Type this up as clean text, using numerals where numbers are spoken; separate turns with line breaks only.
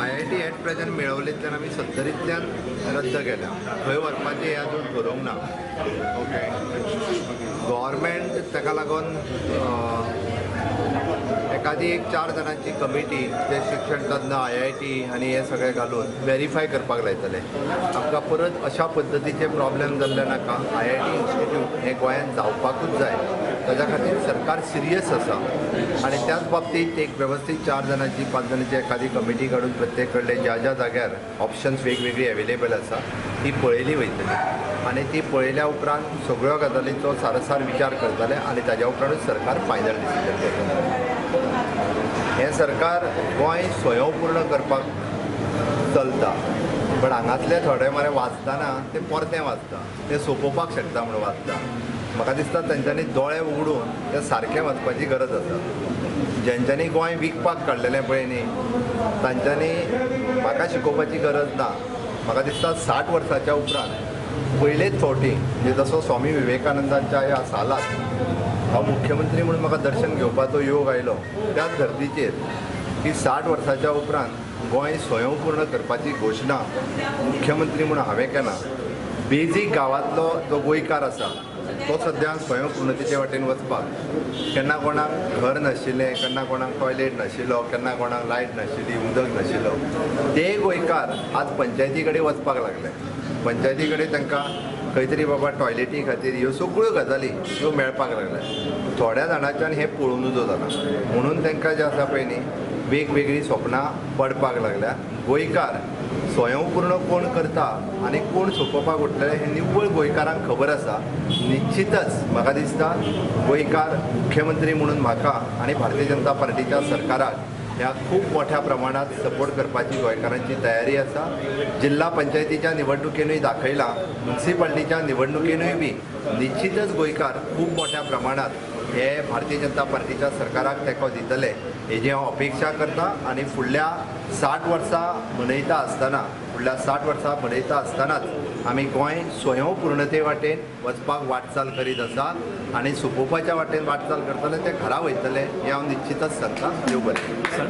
IIT at present मेळवलेंतल्यान आमी 70तल्यान रद्द केल्या. खंय वचपाचें हें अजून ठरोवंक ना. ओके, गव्हर्मेंट ताका लागून एखादी एक 4 जाणांची कमिटी जे शिक्षण तज्ञ IIT आनी हे सगळे घालून व्हेरीफाय करपाक लायतले. आमकां परत अशा पद्दतीचे प्रॉब्लेम जाल्ले नाका. IIT इन्स्टिट्यूट हे गोंयांत जावपाकूच जाय, ताच्या खातीर सरकार सिरियस आसा आनी त्याच बाबतींत एक वेवस्थीत 4 जाणांची 5 जाणांची एखादी कमिटी काडून प्रत्येक कडले ज्या ज्या जाग्यार ऑप्शन्स वेगवेगळी अवेलेबल आसा ती पळयली वयतली आनी ती पळयल्या उपरांत सगळ्यो गजालींचो सारसार विचार करतले आनी ताज्या उपरांतूच सरकार फायनल डिसिजन घेतले. हें सरकार गोंय स्वयंपूर्ण करपाक चलता, पण हांगातले थोडे मरे वाचतना ते परतें वाचता, ते सोंपोवपाक शकता म्हणून वाचता. म्हाका दिसता तांच्यांनी दोळे उगडून ते सारकें वाचपाची गरज आसा. जेंच्यांनी गोंय विकपाक काडलेलें पळय न्ही, तांच्यांनी म्हाका शिकोवपाची गरज ना. म्हाका दिसता 60 वर्सांच्या उपरांत पयलेच फावटी म्हणजे जसो स्वामी विवेकानंदांच्या ह्या सालांत हांव मुख्यमंत्री म्हणून म्हाका दर्शन घेवपाचो योग आयलो, त्याच धर्तीचेर की 60 वर्सांच्या उपरांत गोंय स्वयंपूर्ण करपाची घोशणा मुख्यमंत्री म्हणून हांवें केला. बेजीक गांवांतलो जो गोंयकार आसा तो सद्या स्वयंपूर्णतेचे वाटेन वचपाक, केन्ना कोणाक घर नाशिल्लें, केन्ना कोणाक टॉयलेट नाशिल्लो, केन्ना कोणाक लायट नाशिल्ली, उदक नाशिल्लो, ते गोंयकार आज पंचायती कडेन वचपाक लागले. पंचायती कडेन तांकां खंय तरी बाबा टॉयलेटी खातीर ह्यो सगळ्यो गजाली ह्यो मेळपाक लागल्या. थोड्या जाणांच्यान हें पळोवन उजो जाला म्हणून तांकां जें आसा पळय न्ही वेगवेगळी स्वप्नां पडपाक लागल्या. गोंयकार स्वयंपूर्ण कोण करता आनी कोण सोंपोवपाक उठलेले हें निव्वळ गोंयकारांक खबर आसा. निश्चितच म्हाका दिसता गोंयकार मुख्यमंत्री म्हणून म्हाका आनी भारतीय जनता पार्टीच्या सरकाराक ह्या खूब मोठ्या प्रमाणात सपोर्ट करपाची गोंयकारांची तयारी आसा. जिल्हा पंचायतीच्या निवडणुकेनूय दाखयलां, म्युनिसिपालिटीच्या निवडणुकेनूय बी निश्चितच गोंयकार खूब मोठ्या प्रमाणात हे भारतीय जनता पार्टीच्या सरकाराक तेंको दितले हेजी हांव अपेक्षा करता. आनी फुडल्या 60 वर्सां मनयता आसतनाच आमी गोंय स्वयंपूर्णते वाटेन वचपाक वाटचाल करीत आसा आनी सोंपोवपाच्या वाटेन वाटचाल करतले, ते घरा वयतले हें हांव निश्चितच सांगता. देव बरें.